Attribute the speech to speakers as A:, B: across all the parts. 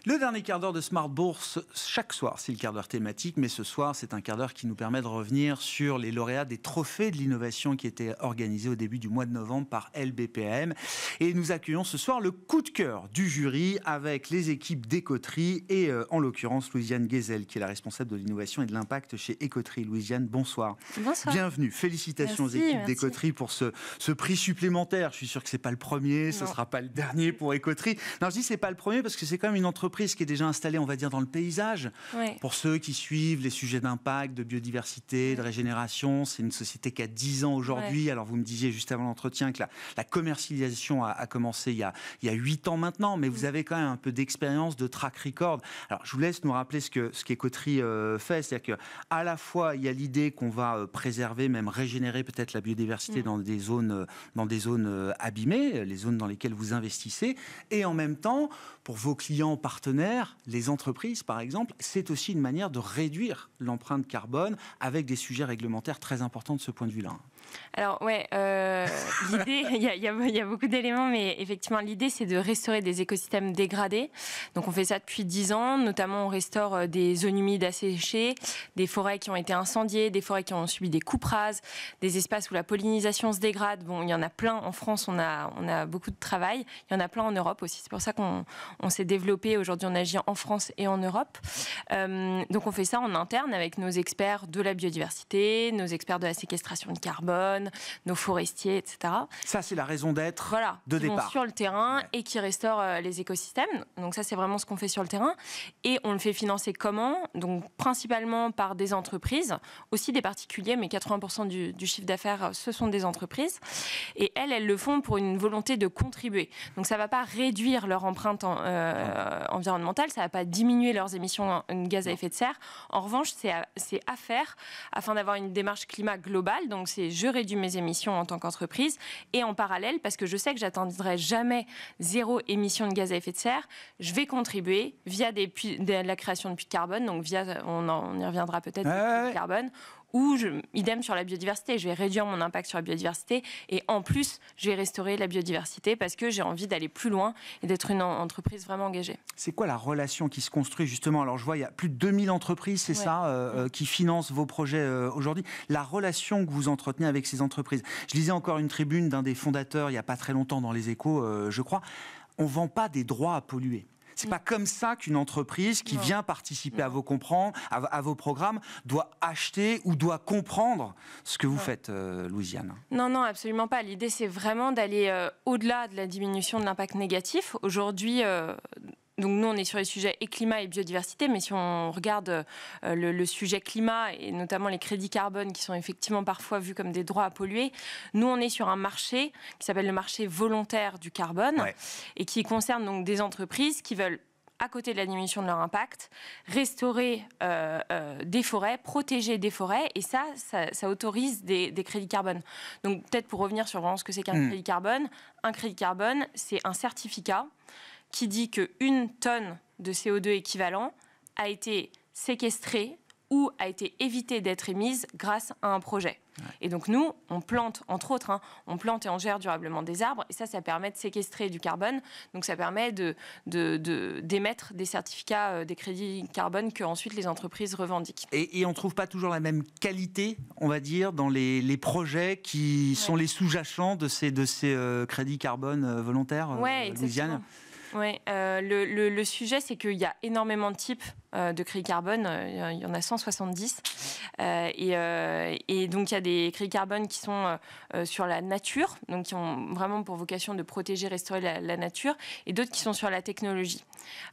A: Le dernier quart d'heure de Smart Bourse, chaque soir, c'est le quart d'heure thématique, mais ce soir, c'est un quart d'heure qui nous permet de revenir sur les lauréats des trophées de l'innovation qui étaient organisés au début du mois de novembre par LBPM. Et nous accueillons ce soir le coup de cœur du jury avec les équipes d'Ecoterie et en l'occurrence Louisiane Guézel, qui est la responsable de l'innovation et de l'impact chez Ecoterie. Louisiane, bonsoir.
B: Bonsoir.
A: Bienvenue. Félicitations aux équipes d'Ecoterie pour ce prix supplémentaire. Je suis sûr que c'est pas le premier, ce sera pas le dernier pour Ecoterie. Non, je dis c'est pas le premier parce que c'est quand même une entreprise qui est déjà installée, on va dire, dans le paysage. Oui. Pour ceux qui suivent les sujets d'impact, de biodiversité, de régénération, c'est une société qui a 10 ans aujourd'hui. Ouais. Alors, vous me disiez juste avant l'entretien que la commercialisation a commencé il y a 8 ans maintenant, mais vous avez quand même un peu d'expérience, de track record. Alors, je vous laisse nous rappeler ce qu'Ecoterie fait. C'est-à-dire qu'à la fois, il y a l'idée qu'on va préserver, même régénérer peut-être la biodiversité dans des zones abîmées, les zones dans lesquelles vous investissez. Et en même temps, pour vos clients partenaires, les entreprises par exemple, c'est aussi une manière de réduire l'empreinte carbone avec des sujets réglementaires très importants de ce point de vue-là.
B: Alors l'idée, il y a beaucoup d'éléments, mais effectivement l'idée c'est de restaurer des écosystèmes dégradés. Donc on fait ça depuis 10 ans, notamment on restaure des zones humides asséchées, des forêts qui ont été incendiées, des forêts qui ont subi des coupes rases, des espaces où la pollinisation se dégrade. Bon, il y en a plein en France, on a beaucoup de travail. Il y en a plein en Europe aussi. C'est pour ça qu'on s'est développé. Aujourd'hui, on agit en France et en Europe. Donc on fait ça en interne avec nos experts de la biodiversité, nos experts de la séquestration de carbone, nos forestiers, etc.
A: Ça, c'est la raison d'être de
B: qui
A: départ.
B: Vont sur le terrain et qui restaurent les écosystèmes. Donc ça, c'est vraiment ce qu'on fait sur le terrain. Et on le fait financer comment? Donc principalement par des entreprises, aussi des particuliers, mais 80% du chiffre d'affaires, ce sont des entreprises. Et elles le font pour une volonté de contribuer. Donc ça ne va pas réduire leur empreinte environnementale, ça ne va pas diminuer leurs émissions de gaz à effet de serre. En revanche, c'est à faire afin d'avoir une démarche climat globale. Donc c'est je réduis mes émissions en tant qu'entreprise et en parallèle, parce que je sais que j'atteindrai jamais zéro émission de gaz à effet de serre, je vais contribuer via la création de puits de carbone, donc on y reviendra peut-être, puits de carbone, ou idem sur la biodiversité, je vais réduire mon impact sur la biodiversité et en plus, je vais restaurer la biodiversité parce que j'ai envie d'aller plus loin et d'être une entreprise vraiment engagée.
A: C'est quoi la relation qui se construit justement? Alors je vois, il y a plus de 2000 entreprises, c'est qui financent vos projets aujourd'hui. La relation que vous entretenez avec ces entreprises. Je lisais encore une tribune d'un des fondateurs il n'y a pas très longtemps dans Les Échos, je crois. On ne vend pas des droits à polluer. C'est pas comme ça qu'une entreprise qui vient participer à vos programmes doit acheter ou doit comprendre ce que vous faites, Louisiane.
B: Non, absolument pas. L'idée, c'est vraiment d'aller au-delà de la diminution de l'impact négatif. Aujourd'hui, donc nous, on est sur les sujets et climat et biodiversité, mais si on regarde le sujet climat et notamment les crédits carbone qui sont effectivement parfois vus comme des droits à polluer, nous, on est sur un marché qui s'appelle le marché volontaire du carbone et qui concerne donc des entreprises qui veulent, à côté de la diminution de leur impact, restaurer des forêts, protéger des forêts, et ça autorise des crédits carbone. Donc peut-être pour revenir sur vraiment ce que c'est qu'un crédit carbone, un crédit carbone, c'est un certificat qui dit qu'une tonne de CO2 équivalent a été séquestrée ou a été évitée d'être émise grâce à un projet. Et donc nous, on plante, entre autres, on plante et on gère durablement des arbres, et ça permet de séquestrer du carbone, donc ça permet d'émettre des certificats, des crédits carbone que ensuite les entreprises revendiquent.
A: Et on ne trouve pas toujours la même qualité, on va dire, dans les projets qui sont les sous-jacents de ces crédits carbone volontaires, Louisiane?
B: Oui, le sujet, c'est qu'il y a énormément de types de crédits carbone. Il y en a 170. Et donc, il y a des crédits carbone qui sont sur la nature, donc qui ont vraiment pour vocation de protéger, restaurer la nature, et d'autres qui sont sur la technologie.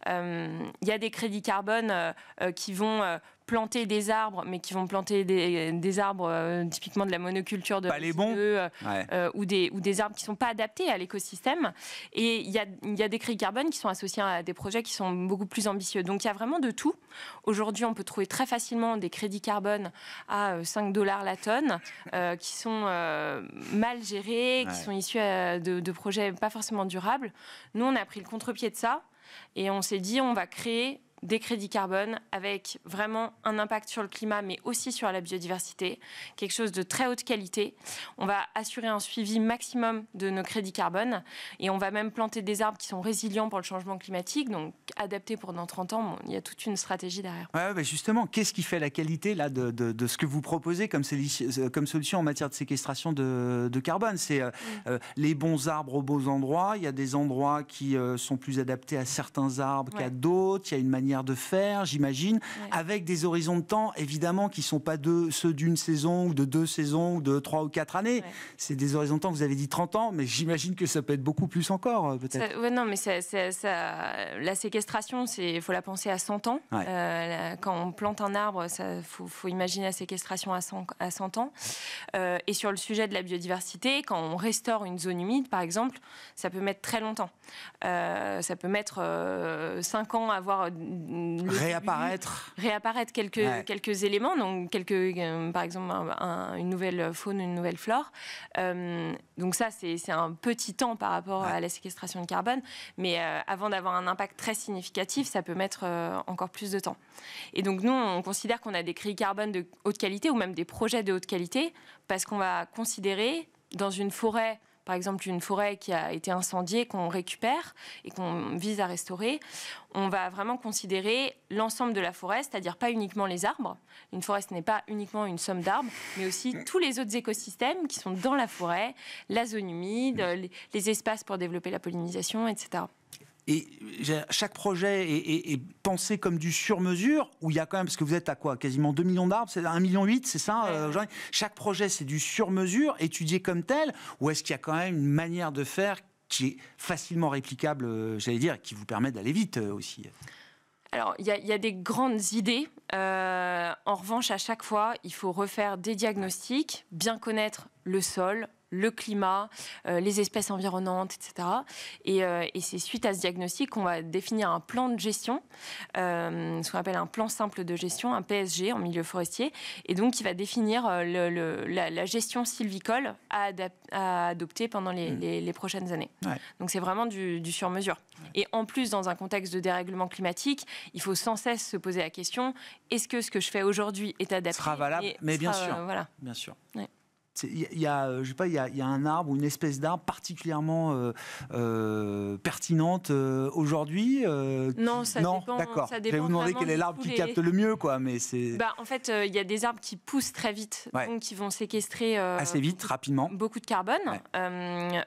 B: Il y a des crédits carbone qui vont planter des arbres, mais qui vont planter des arbres, typiquement de la monoculture de ou des arbres qui ne sont pas adaptés à l'écosystème. Et il y a des crédits carbone qui sont associés à des projets qui sont beaucoup plus ambitieux. Donc il y a vraiment de tout. Aujourd'hui, on peut trouver très facilement des crédits carbone à $5 la tonne, qui sont mal gérés, qui sont issus de projets pas forcément durables. Nous, on a pris le contre-pied de ça, et on s'est dit, on va créer des crédits carbone avec vraiment un impact sur le climat, mais aussi sur la biodiversité, quelque chose de très haute qualité. On va assurer un suivi maximum de nos crédits carbone et on va même planter des arbres qui sont résilients pour le changement climatique, donc adaptés pour dans 30 ans. Bon, il y a toute une stratégie derrière.
A: Ouais, justement, qu'est-ce qui fait la qualité là, de ce que vous proposez comme solution en matière de séquestration de carbone? C'est les bons arbres aux beaux endroits. Il y a des endroits qui sont plus adaptés à certains arbres qu'à d'autres. Il y a une manière de faire, j'imagine, avec des horizons de temps, évidemment, qui ne sont pas ceux d'une saison ou de 2 saisons ou de 3 ou 4 années. Ouais. C'est des horizons de temps, vous avez dit 30 ans, mais j'imagine que ça peut être beaucoup plus encore, peut-être.
B: Non, mais la séquestration, il faut la penser à 100 ans. Ouais. Quand on plante un arbre, il faut imaginer la séquestration à 100 ans. Et sur le sujet de la biodiversité, quand on restaure une zone humide, par exemple, ça peut mettre très longtemps. Ça peut mettre 5 ans à voir
A: réapparaître
B: quelques éléments, donc par exemple une nouvelle faune, une nouvelle flore. Donc ça, c'est un petit temps par rapport à la séquestration de carbone, mais avant d'avoir un impact très significatif, ça peut mettre encore plus de temps. Et donc nous, on considère qu'on a des crédits carbone de haute qualité ou même des projets de haute qualité parce qu'on va considérer dans une forêt, par exemple une forêt qui a été incendiée, qu'on récupère et qu'on vise à restaurer, on va vraiment considérer l'ensemble de la forêt, c'est-à-dire pas uniquement les arbres. Une forêt, ce n'est pas uniquement une somme d'arbres, mais aussi tous les autres écosystèmes qui sont dans la forêt, la zone humide, les espaces pour développer la pollinisation, etc.
A: Et chaque projet est pensé comme du sur-mesure, où il y a quand même, parce que vous êtes à quoi, quasiment 2 millions d'arbres, c'est 1,8 million, c'est ça chaque projet, c'est du sur-mesure, étudié comme tel, ou est-ce qu'il y a quand même une manière de faire qui est facilement réplicable, j'allais dire, qui vous permet d'aller vite aussi?
B: Alors, il y a des grandes idées. En revanche, à chaque fois, il faut refaire des diagnostics, bien connaître le sol, le climat, les espèces environnantes, etc. Et c'est suite à ce diagnostic qu'on va définir un plan de gestion, ce qu'on appelle un plan simple de gestion, un PSG en milieu forestier, et donc qui va définir la gestion sylvicole à adopter pendant les prochaines années. Ouais. Donc c'est vraiment du sur-mesure. Ouais. Et en plus, dans un contexte de dérèglement climatique, il faut sans cesse se poser la question, est-ce que ce que je fais aujourd'hui est adapté?
A: Sera valable, mais bien sûr.
B: Voilà.
A: Bien sûr. Ouais. Il y a un arbre ou une espèce d'arbre particulièrement pertinente aujourd'hui
B: Non, ça dépend.
A: D'accord.
B: Ça
A: dépend. Je vais vous demander quel est l'arbre qui capte le mieux, quoi. Mais c'est.
B: En fait, il y a des arbres qui poussent très vite, donc qui vont séquestrer
A: assez vite, rapidement,
B: beaucoup de carbone. Ouais.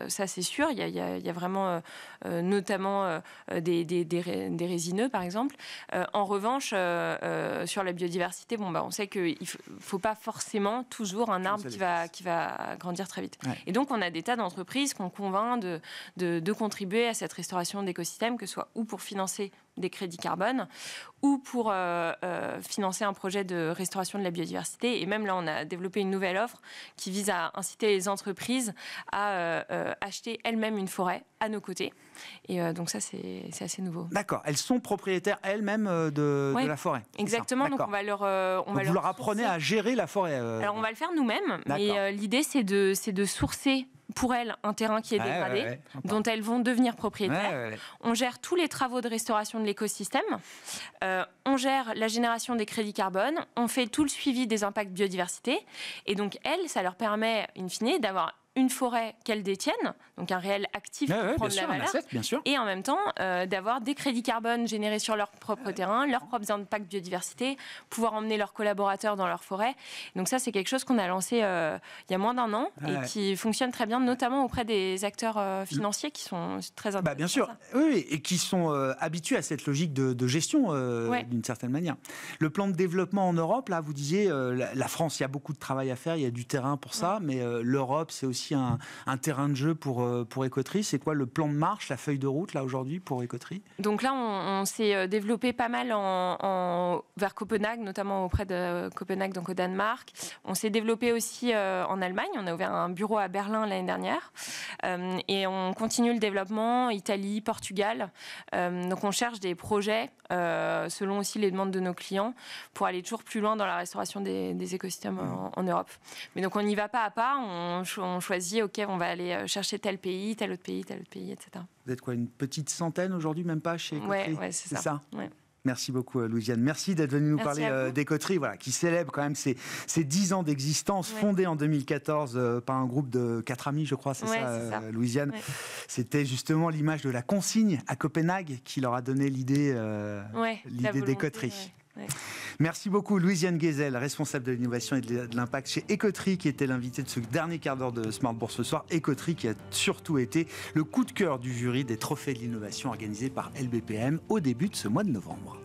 B: Ça, c'est sûr. Il y a vraiment, notamment des résineux, par exemple. En revanche, sur la biodiversité, on sait qu'il ne faut pas forcément toujours un arbre qui va grandir très vite. Ouais. Et donc, on a des tas d'entreprises qu'on convainc de contribuer à cette restauration d'écosystèmes, que ce soit ou pour financer des crédits carbone ou pour financer un projet de restauration de la biodiversité. Et même là, on a développé une nouvelle offre qui vise à inciter les entreprises à acheter elles-mêmes une forêt à nos côtés. Et donc ça, c'est assez nouveau.
A: D'accord. Elles sont propriétaires elles-mêmes de la forêt.
B: Exactement. Donc on va leur
A: vous leur apprenez à gérer la forêt.
B: Alors on va le faire nous-mêmes. Mais l'idée, c'est de sourcer pour elles un terrain qui est dégradé, dont elles vont devenir propriétaires. On gère tous les travaux de restauration de l'écosystème. On gère la génération des crédits carbone. On fait tout le suivi des impacts biodiversité. Et donc elles, ça leur permet, in fine, d'avoir une forêt qu'elles détiennent, donc un réel actif qui prend de la valeur,
A: bien sûr.
B: Et en même temps d'avoir des crédits carbone générés sur leur propre terrain, leurs propres impacts biodiversité, pouvoir emmener leurs collaborateurs dans leur forêt. Donc ça, c'est quelque chose qu'on a lancé il y a moins d'1 an et qui fonctionne très bien, notamment auprès des acteurs financiers qui sont très intéressants.
A: Bien sûr, oui, et qui sont habitués à cette logique de gestion d'une certaine manière. Le plan de développement en Europe, là, vous disiez, la France, il y a beaucoup de travail à faire, il y a du terrain pour ça, mais l'Europe, c'est aussi un terrain de jeu pour Écoterie. C'est quoi le plan de marche, la feuille de route là aujourd'hui pour Écoterie? Donc
B: là, on s'est développé pas mal vers Copenhague, notamment auprès de Copenhague, donc au Danemark. On s'est développé aussi en Allemagne. On a ouvert un bureau à Berlin l'année dernière. Et on continue le développement, Italie, Portugal. Donc on cherche des projets, selon aussi les demandes de nos clients, pour aller toujours plus loin dans la restauration des écosystèmes en Europe. Mais donc on n'y va pas à pas, on choisit, OK, on va aller chercher tel autre pays, etc.
A: Vous êtes quoi, une petite centaine aujourd'hui, même pas chez Écoterie?
B: Ouais, c'est ça.
A: Ouais. Merci beaucoup, Louisiane. Merci d'être venue nous parler d'Écoterie, voilà, qui célèbre quand même ses 10 ans d'existence, fondée en 2014 par un groupe de 4 amis, je crois, c'est ça, Louisiane. Ouais. C'était justement l'image de la consigne à Copenhague qui leur a donné l'idée d'Écoterie. Ouais. Merci beaucoup, Louisiane Guézel, responsable de l'innovation et de l'impact chez Écoterie, qui était l'invité de ce dernier quart d'heure de Smart Bourse ce soir. Écoterie qui a surtout été le coup de cœur du jury des trophées de l'innovation organisés par LBPM au début de ce mois de novembre.